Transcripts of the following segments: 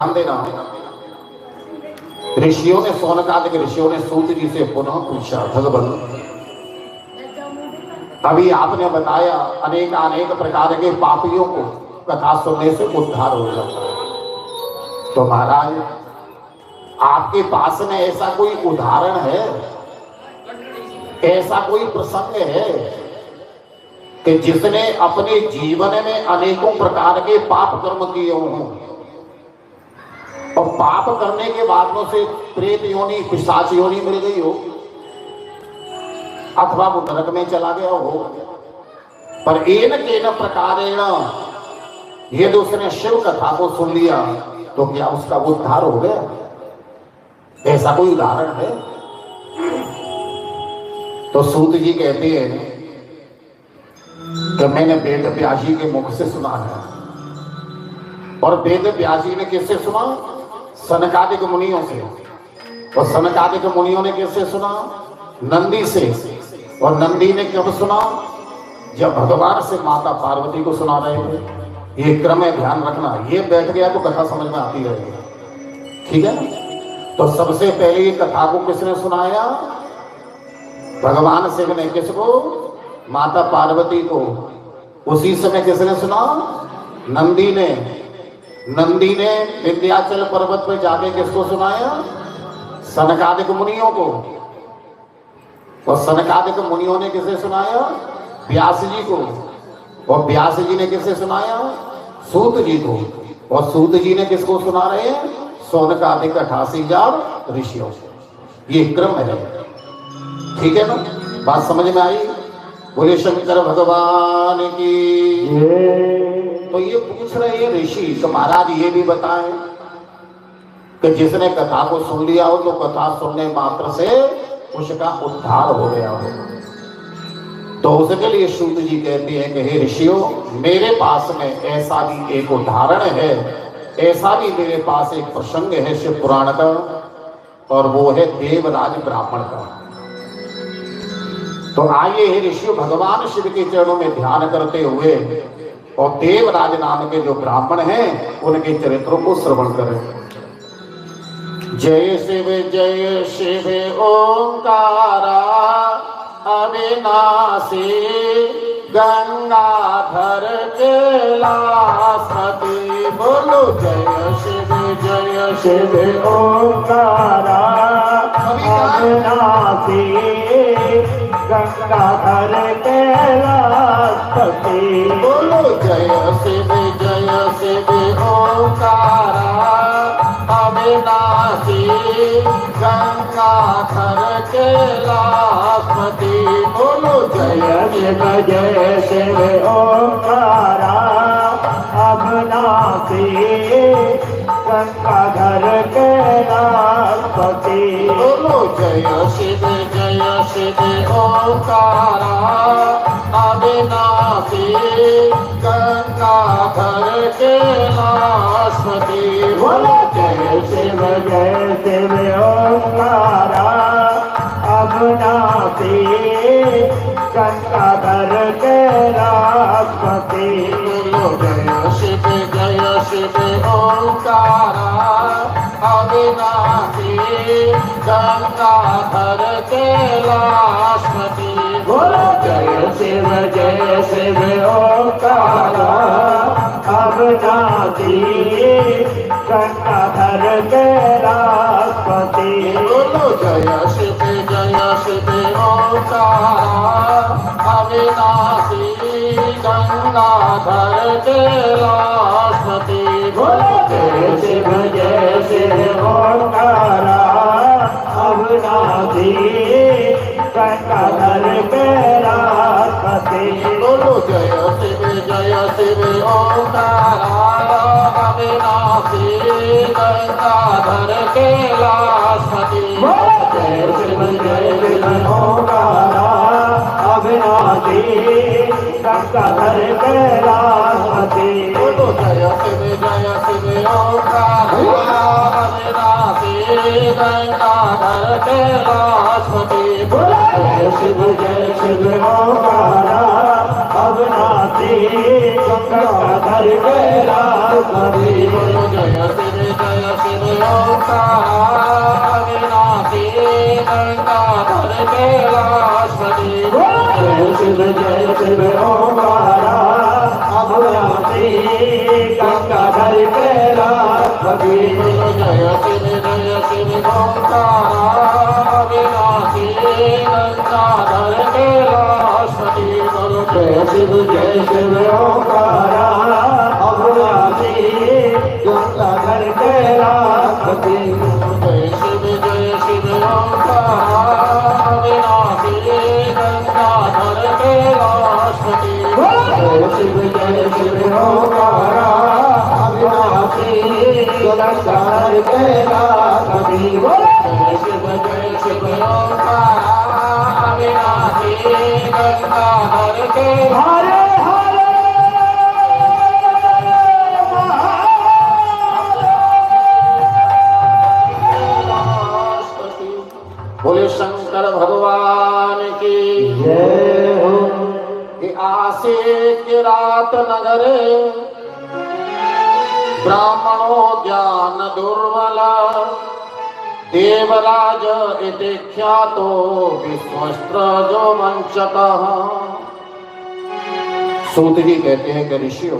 ध्यान देना। ऋषियों ने सोनकादिक ऋषियों ने सूत जी से पुनः पूछा, भगवान अभी आपने बताया अनेक अनेक प्रकार के पापियों को कथा सुनने से उद्धार हो जाता है, तो महाराज आपके पास में ऐसा कोई उदाहरण है, ऐसा कोई प्रसंग है कि जिसने अपने जीवन में अनेकों प्रकार के पाप कर्म किए हों और पाप करने के बाद में से प्रेत योनि पिशाच योनि मिल गई हो अथवा वो नरक में चला गया हो, पर एन केन प्रकारेण यदि उसने शिव कथा को सुन लिया तो क्या उसका उद्धार हो गया? ऐसा कोई उदाहरण है? तो सूत जी कहते हैं कि मैंने वेद व्यास जी के मुख से सुना है। और वेद व्यास जी ने किससे सुना? सनकादिक मुनियों से। और सनकादिक मुनियों ने किससे सुना? नंदी से। और नंदी ने कब सुना? जब भगवान से माता पार्वती को सुना रहे थे। ये क्रम है, ध्यान रखना, ये बैठ गया तो कथा समझ में आती रहेगी, ठीक है? तो सबसे पहले ये कथा को किसने सुनाया? भगवान शिव ने। किसको? माता पार्वती को। उसी समय किसने सुना? नंदी ने। नंदी ने विंध्याचल पर्वत पर जाके किसको सुनाया? सनकादिक मुनियों को। और सनकादिक मुनियों ने किसे सुनाया? व्यास जी को। और व्यास जी ने किसे सुनाया? सूत जी को। और सूत जी ने किसको सुना रहे हैं? सौनकादिक 88,000 ऋषियों से। ये क्रम है, ठीक है ना? बात समझ में आई? बोले शंकर भगवान की। तो ये पूछ रहे हैं ऋषि तो महाराज ये भी बताएं कि जिसने कथा को सुन लिया हो तो कथा सुनने मात्र से उसका उद्धार हो गया हो। तो उसके लिए सूत जी कहते हैं कि हे ऋषियों, मेरे पास में ऐसा भी एक उदाहरण है, ऐसा भी मेरे पास एक प्रसंग है शिव पुराण का, और वो है देवराज ब्राह्मण का। तो आइए हे ऋषियों, भगवान शिव के चरणों में ध्यान करते हुए और देवराज नाम के जो ब्राह्मण हैं उनके चरित्रों को श्रवण करें। जय शिव ओंकारा अविनाशी गंगाधर कैलाशपति। बोलो जय शिव ओंकारा अविनाशी गंगाधर कैलाशपति। बोलो जय शिव ओंकारा अविनाशी गंगाधर कैलाशपति। बोलो जय शिव ओंकारा अविनाशी गंगाधर कैलाशपति। बोलो जय शिव ओंकारा अविनाशी गंगाधर कैलाशपति। बोलो जय शिव ओंकारा अविनाशी गंगाधर कैलाशपति। बोलो जय शिव ओंकारा अविनाशी गंगाधर कैलाशपति। बोलो जय शिव ओंकारा अविनाशी गंगाधर कैलाशपति। बोलो जय शिव ओंकारा अविनाशी गंगाधर कैलाशपति। बोलो जय शिव ओंकारा अविनाशी गंगाधर कैलाशपति। बोलो जय शिव ओंकारा अविनाशी गंगाधर कैलाशपति। जय शिव ओंकारा अविनाशी गंगाधर कैलाशपति। बोलो जय शिव ओंकारा अविनाशी गंगाधर कैलाशपति। बोलो जय शिव ओंकारा अविनाशी गंगाधर कैलाशपति। जय शिव ओंकार अविनाशी गंगाधर कैलाशपति। जय शिव ओंकार अविनाशी गंगाधर कैलाशपति। जय शिव ओंकार अविनाशी गंगाधर कैलाशपति। जय शिव ओंकार अविनाशी गंगाधर कैलाशपति। जय शिव ओंकार अविनाशी गंगाधर कैलाशपति। जय शिव ओंकार अविनाशी गंगाधर कैलाशपति। जय शिव ओंकार अविनाशी गंगाधर कैलाशपति। हरे हरे बोले शंकर भगवान की जय हो। कि आसे के रात नगर ब्राह्मणों ज्ञान दुर्बला देवराज इति ख्यातो विश्वस्त्र जो वंचक। सूत जी कहते हैं कि ऋषियों,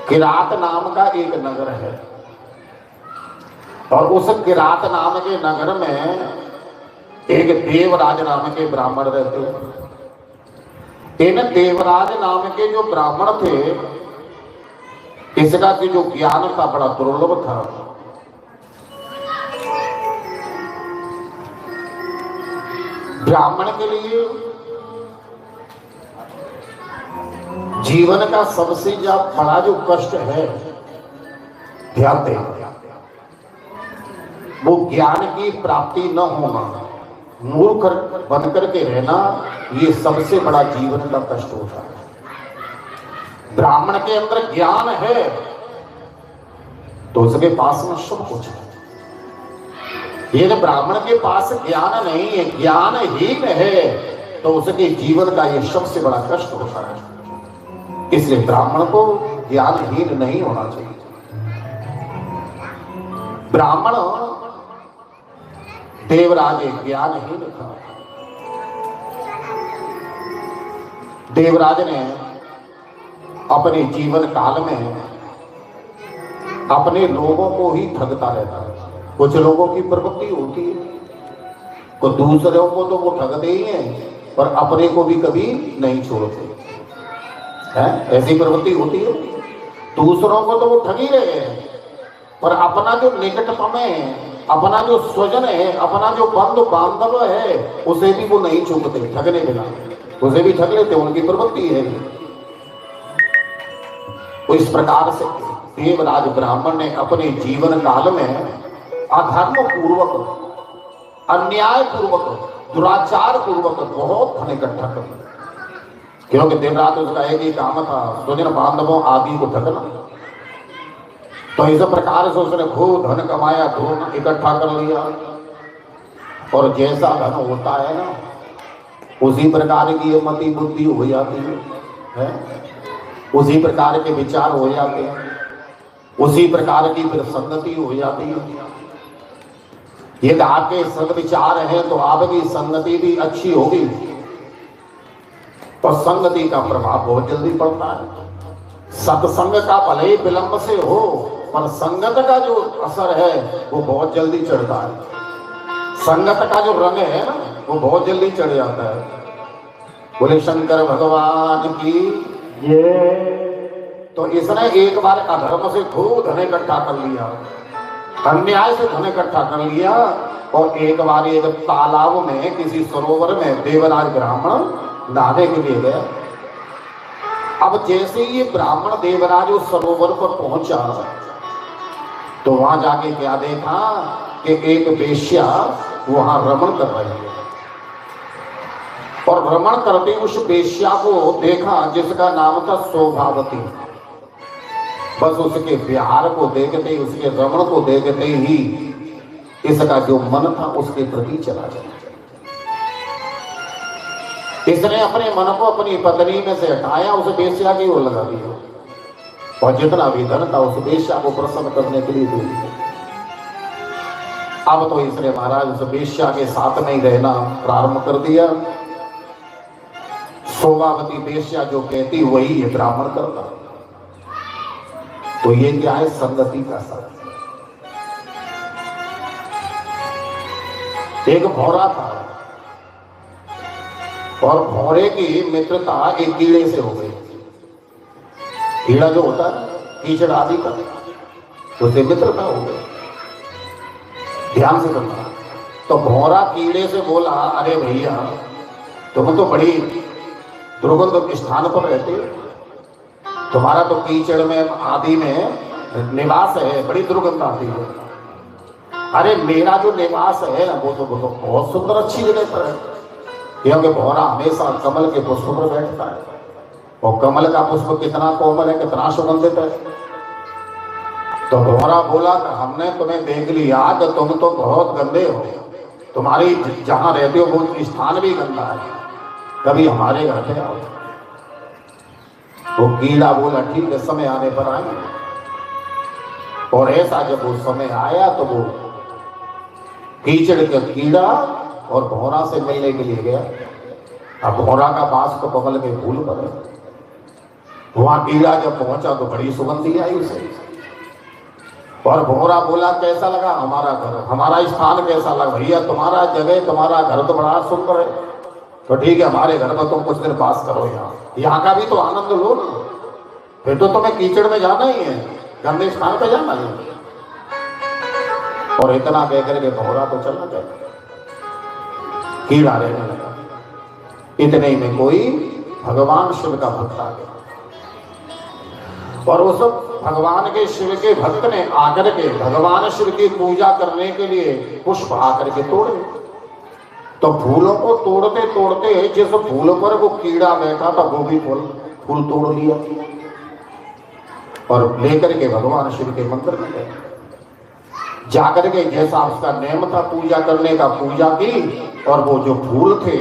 किरात नाम का एक नगर है और उस किरात नाम के नगर में एक देवराज नाम के ब्राह्मण रहते हैं। इन देवराज नाम के जो ब्राह्मण थे, इसका कि जो ज्ञान था बड़ा दुर्लभ था। ब्राह्मण के लिए जीवन का सबसे बड़ा जो कष्ट है, ध्यान दें, वो ज्ञान की प्राप्ति न होना, मूर्ख बनकर के रहना, ये सबसे बड़ा जीवन का कष्ट होता है। ब्राह्मण के अंदर ज्ञान है तो उसके पास में सब कुछ है। यदि ब्राह्मण के पास ज्ञान नहीं है, ज्ञानहीन है, तो उसके जीवन का ये सबसे बड़ा कष्ट होता है। इसलिए ब्राह्मण को ज्ञानहीन नहीं होना चाहिए। ब्राह्मण देवराज ज्ञानहीन था। देवराज ने अपने जीवन काल में अपने लोगों को ही ठगता रहता है। कुछ लोगों की प्रवृत्ति होती है, तो दूसरों को तो वो ठगते ही हैं, पर अपने को भी कभी नहीं छोड़ते हैं। ऐसी प्रवृत्ति होती है। दूसरों को तो वो ठग ही रहे हैं, पर अपना जो निकटतम है, अपना जो स्वजन है, अपना जो बंधु बांधव है, उसे भी वो नहीं चूकते ठगने बिना, उसे भी ठग लेते। उनकी प्रवृत्ति है। तो इस प्रकार से देवराज ब्राह्मण ने अपने जीवन काल में अधर्म पूर्वक, अन्याय पूर्वक, दुराचार पूर्वक बहुत धन इकट्ठा कर लिया। क्योंकि दिन रात उसका एक ही काम था, स्वजन बांधवों आदि को ठगना। तो इस प्रकार से उसने खूब धन कमाया, धन इकट्ठा कर लिया। और जैसा धन होता है ना, उसी प्रकार की ये मति बुद्धि हो जाती है, उसी प्रकार के विचार हो जाते हैं, उसी प्रकार की फिर संगति हो जाती है। यदि आपके सद्विचार हैं तो आपकी संगति भी अच्छी होगी, और संगति का प्रभाव बहुत जल्दी पड़ता है। सत्संग का भले ही विलंब से हो, पर संगत का जो असर है वो बहुत जल्दी चढ़ता है। संगत का जो रंग है ना, वो बहुत जल्दी चढ़ जाता है। बोले शंकर भगवान की ये तो इसने एक बार अधर्म से खूब धन इकट्ठा कर लिया, अन्याय से धन इकट्ठा कर लिया, और एक बार एक तालाब में, किसी सरोवर में देवराज ब्राह्मण नहाने के लिए गए। अब जैसे ये ब्राह्मण देवराज उस सरोवर पर पहुंचा, तो वहां जाके क्या देखा कि एक वेश्या वहां रमण कर रही है। और रमण करते उस वेश्या को देखा जिसका नाम था शोभावती। बस उसके विहार को देखते, उसके रमण को देखते ही इसका जो मन था उसके प्रति चला गया। इसने अपने मन को अपनी पत्नी में से हटाया, उसे वेश्या की ओर लगा दिया और जितना भी धन था उस वेश्या को प्रसन्न करने के लिए दे दिया। अब तो इसने महाराज उस वेश्या के साथ में ही रहना प्रारंभ कर दिया। शोभावती वेश्या जो कहती वही ये ब्राह्मण करता। तो ये क्या है? संगति का साथ। एक भौरा था और भौरे की मित्रता एक कीड़े से हो गई। कीड़ा जो होता है कीचड़ आदि का, उससे मित्रता हो गई। ध्यान से सुनना। तो भौरा कीड़े से बोला, अरे भैया तुम तो बड़ी दुर्गंध स्थान पर रहते हो, तुम्हारा तो कीचड़ में आदि में निवास है, बड़ी दुर्गंध आती है। अरे मेरा जो निवास है ना वो तो बहुत सुंदर अच्छी जगह पर है, क्योंकि भौरा हमेशा कमल के पुष्प पर बैठता है और कमल का पुष्प कितना कोमल है, कितना सुगंधित है। तो भौरा बोला हमने तुम्हें देख लिया कि तुम तो बहुत गंदे हो, तुम्हारी जहां रहते हो वो स्थान भी गंदा है, कभी हमारे घर पे आओ। वो कीड़ा बोला ठीक है, समय आने पर आएंगे। और ऐसा जब वो समय आया तो वो कीचड़ का कीड़ा और भौरा से मिलने के लिए गया। अब भौरा का बास तो कमल के फूल पर है। वहां कीड़ा जब पहुंचा तो बड़ी सुगंधी आई उसे। और भौरा बोला कैसा लगा हमारा घर, हमारा स्थान कैसा लगा? भैया तुम्हारा जगह, तुम्हारा घर तो बड़ा सुंदर है, तो ठीक है हमारे घर में तुम कुछ दिन पास करो, यहाँ का भी तो आनंद लो ना, फिर तो तुम्हें कीचड़ में जाना ही है, गंदे स्थान पे जाना ही। और इतना कहकर के भौरा तो चला गया, कीड़ा रहने लगा। इतने ही में कोई भगवान शिव का भक्त आ गया और उस भगवान के शिव के भक्त ने आकर के भगवान शिव की पूजा करने के लिए पुष्प आकर के तोड़े। तो फूलों को तोड़ते तोड़ते जिस फूल पर वो कीड़ा बैठा था वो भी फूल तोड़ लिया और लेकर के भगवान शिव के मंदिर में गए। जाकर के जैसा उसका नियम था पूजा करने का, पूजा की और वो जो फूल थे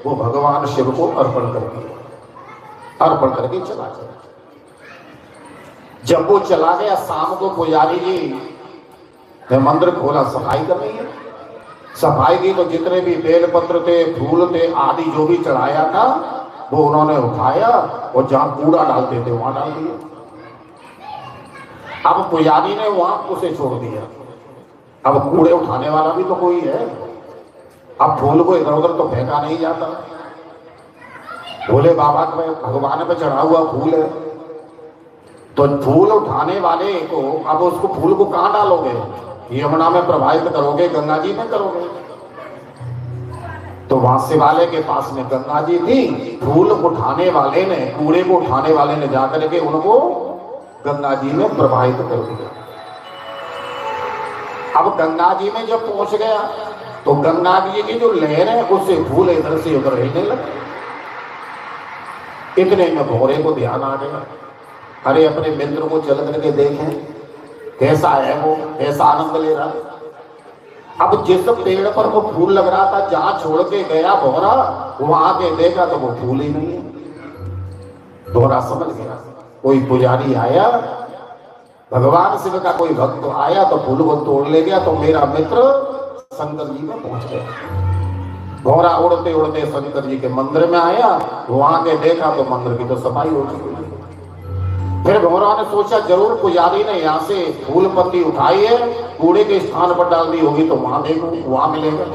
वो भगवान शिव को अर्पण कर दिए, अर्पण करके चला गया। जब वो चला गया शाम को पुजारी जी ने मंदिर खोला, सफाई कर रही है। सफाई की तो जितने भी बेलपत्र थे, फूल थे आदि जो भी चढ़ाया था वो उन्होंने उठाया और जहां कूड़ा डालते थे वहां डाल दिया। अब पुजारी ने वहां उसे छोड़ दिया। अब कूड़े उठाने वाला भी तो कोई है। अब फूल को इधर उधर तो फेंका नहीं जाता। भोले बाबा के भगवान पे चढ़ा हुआ फूल है, तो फूल उठाने वाले को अब उसको फूल को कहां डालोगे? यमुना में प्रवाहित करोगे, गंगा जी में करोगे? तो वहां शिवालय के पास में गंगा जी थी। फूल उठाने वाले ने, कूड़े को उठाने वाले ने जाकर के उनको गंगा जी में प्रवाहित कर दिया। अब गंगा जी में जब पहुंच गया तो गंगा जी की जो लहर है उससे फूल इधर से उधर हिलने लगे। इतने में भौरे को ध्यान आ गया, अरे अपने मित्र को चल करके देखें कैसा है वो, कैसा आनंद ले रहा। अब जिस पेड़ पर वो फूल लग रहा था, जहां छोड़ के गया भौरा, वहां आके देखा तो वो फूल ही नहीं है। भौरा समझ गया कोई पुजारी आया, भगवान शिव का कोई भक्त आया तो फूल को तोड़ ले गया, तो मेरा मित्र शंकर जी में पहुंच गया। भौरा उड़ते उड़ते शंकर जी के मंदिर में आया, वहां के देखा तो मंदिर की तो सफाई हो चुकी है। फिर भौरा ने सोचा जरूर पुजारी ने यहाँ से फूल पत्ती उठाई है, कूड़े के स्थान पर डाल दी होगी, तो वहां देखो वहां मिलेगा।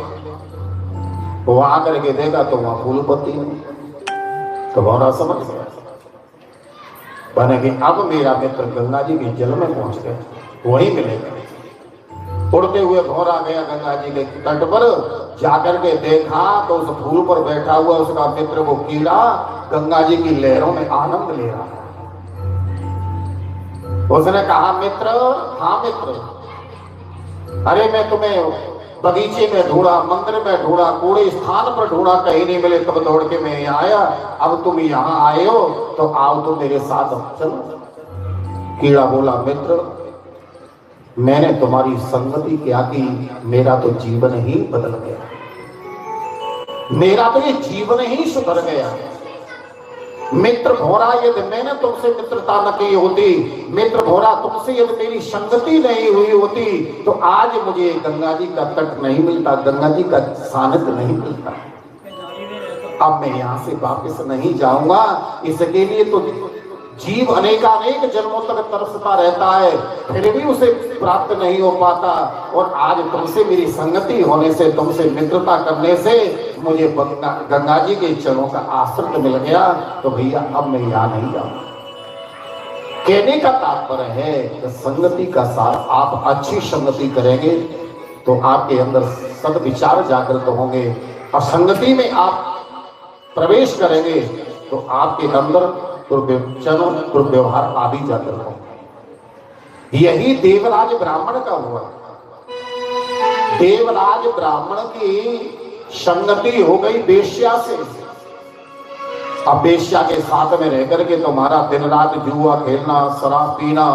वहां करके देखा तो वहां फूल पत्ती नहीं। तो भौरा समझ गया बने कि अब मेरा मित्र गंगा जी के जल में पहुंच गया, वही मिलेगा। उड़ते हुए भौरा गया गंगा जी के तट पर, जाकर के देखा तो उस फूल पर बैठा हुआ उसका मित्र वो कीड़ा गंगा जी की लहरों में आनंद ले रहा है। उसने कहा मित्र, हाँ मित्र, अरे मैं तुम्हें बगीचे में ढूंढा, मंदिर में ढूंढा, कूड़े स्थान पर ढूंढा, कहीं नहीं मिले, तब दौड़ के मैं यहाँ आया। अब तुम यहाँ आए हो तो आओ तो मेरे साथ चलो। कीड़ा बोला मित्र, मैंने तुम्हारी संगति क्या की, मेरा तो जीवन ही बदल गया। मेरा तो ये जीवन ही सुधर गया। मित्र भोरा यदि मैंने तुमसे मित्रता न की होती, मित्र भोरा तुमसे यदि मेरी संगति नहीं हुई होती, तो आज मुझे गंगा जी का तट नहीं मिलता, गंगा जी का सानिध्य नहीं मिलता। अब मैं यहाँ से वापस नहीं जाऊंगा। इसके लिए तो जीव अनेकानेक जन्मों तक तरसता रहता है, फिर भी उसे प्राप्त नहीं हो पाता। और आज तुमसे मेरी संगति होने से, तुमसे मित्रता करने से मुझे गंगा जी के चरणों का आश्रय मिल गया। तो भैया अब मैं यहाँ नहीं जाऊंगा। कहने का तात्पर्य है कि संगति का सार, आप अच्छी संगति करेंगे तो आपके अंदर सद्विचार जागृत होंगे, और संगति में आप प्रवेश करेंगे तो आपके अंदर दुर्व्यवहार आदि जागृत होंगे। यही देवराज ब्राह्मण का हुआ। देवराज ब्राह्मण की संगति हो गई वेश्या से। अब वेश्या के साथ में रह करके तुम्हारा दिन रात जुआ खेलना, शराब पीना,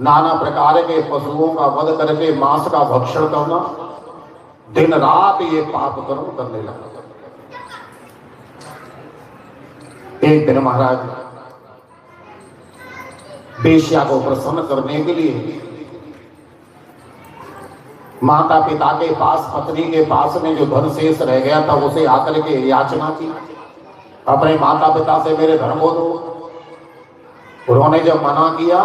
नाना प्रकार के पशुओं का वध करके मांस का भक्षण करना, दिन रात ये पाप कर्म करने लगा। एक दिन महाराज वेश्या को प्रसन्न करने के लिए माता पिता के पास, पत्नी के पास में जो धन शेष रह गया था उसे आकर के याचना की, अपने माता पिता से मेरे धन को दो। उन्होंने जब मना किया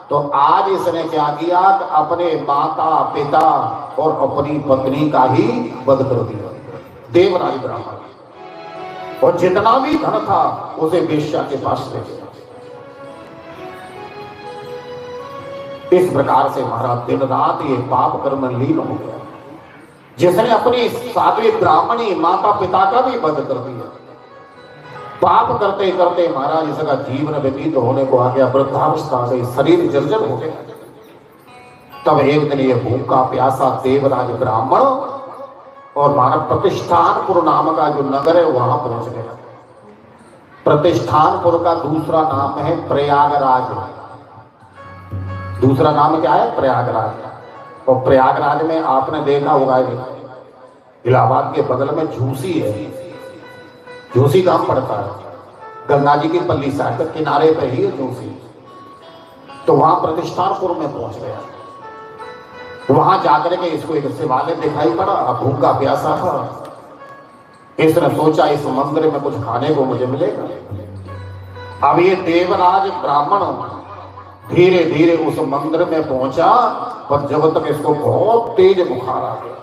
तो आज इसने क्या किया, अपने माता पिता और अपनी पत्नी का ही वध कर दिया, देवराज ब्राह्मण। और जितना भी धन था उसे वेश्या के पास ले गया। इस प्रकार से महाराज दिन रात ये पाप कर्म लीन हो गया, जिसने अपनी साध्वी ब्राह्मणी माता पिता का भी वध कर दिया। पाप करते करते महाराज इसका जीवन व्यतीत होने को आ गया, वृद्धावस्था से शरीर जर्जर हो गया। तब एक दिन ये भूखा प्यासा देवराज ब्राह्मण और मानव प्रतिष्ठानपुर नाम का जो नगर है वहां पहुंच गया। प्रतिष्ठानपुर का दूसरा नाम है प्रयागराज। दूसरा नाम क्या है? प्रयागराज। और प्रयागराज में आपने देखा होगा इलाहाबाद के बगल में झूसी है। झूसी गांव पड़ता है, गंगा जी की पल्ली साइड के किनारे पर ही है झूसी। तो वहां प्रतिष्ठानपुर में पहुंच गया। वहां जाकर के इसको एक शिवालय दिखाई पड़ा, भूखा प्यासा था। इसने सोचा इस मंदिर में कुछ खाने को मुझे मिलेगा। अब ये देवराज ब्राह्मण धीरे धीरे उस मंदिर में पहुंचा, पर जब तक इसको बहुत तेज बुखार आ गया।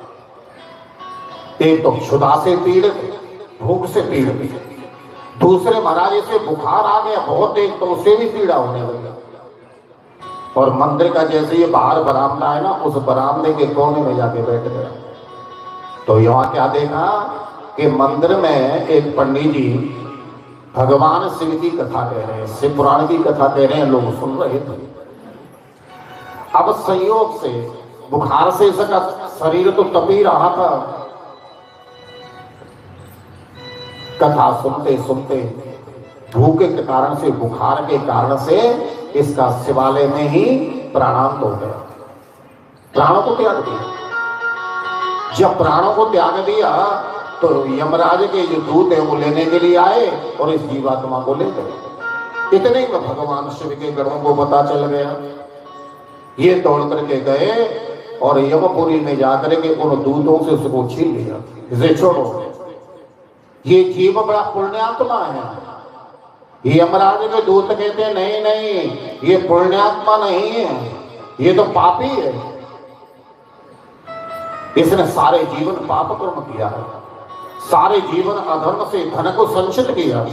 एक तो क्षुधा से पीड़ित, भूख से पीड़ित, दूसरे महाराज इसे बुखार आ गया बहुत तेज, तो उसे भी पीड़ा होने लगी। और मंदिर का जैसे ये बाहर बरामदा है ना, उस बरामदे के कोने में जाके बैठ गया। तो यहाँ क्या देखा कि मंदिर में एक पंडित जी भगवान शिव की कथा कह रहे हैं, शिव पुराण की कथा कह रहे हैं, लोग सुन रहे थे। अब संयोग से बुखार से इसका शरीर तो तप ही रहा था। कथा सुनते सुनते भूख के कारण से, बुखार के कारण से इसका शिवालय में ही प्राणांत हो गया, प्राणों को त्याग दिया। जब प्राणों को त्याग दिया तो यमराज के जो दूत है वो लेने के लिए आए और इस जीवात्मा को ले गए। इतने में भगवान शिव के गणों को पता चल गया। ये दौड़ करके गए और यमपुरी में जाकर के उन दूतों से उसको छीन लिया, इसे छोड़ो, ये जीव बड़ा पुण्यात्मा है। यमराज के दूत कहते हैं नहीं नहीं, ये पुण्यात्मा नहीं है, ये तो पापी है। इसने सारे जीवन पाप कर्म किया है, सारे जीवन अधर्म से धन को संचित किया,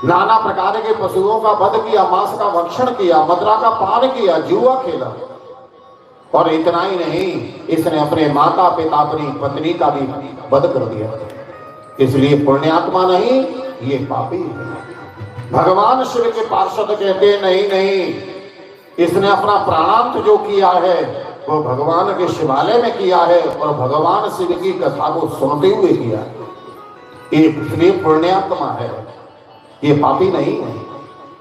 नाना प्रकार के पशुओं का वध किया, मांस का भक्षण किया, मदिरा का पान किया, जुआ खेला। और इतना ही नहीं, इसने अपने माता पिता, अपनी पत्नी का भी वध कर दिया। इसलिए पुण्यात्मा नहीं, ये पापी है। भगवान शिव के पार्षद कहते नहीं नहीं, इसने अपना प्राणांत जो किया है वो भगवान के शिवालय में किया है और भगवान शिव की कथा को सुनते हुए किया। इसलिए पुण्यात्मा है, ये पापी नहीं है।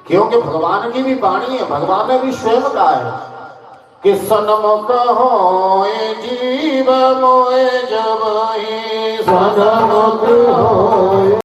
क्योंकि भगवान की भी वाणी है, भगवान ने भी स्वयं कहा है कि सन्मुख होए जीव मोए जब ही सन्मुख होए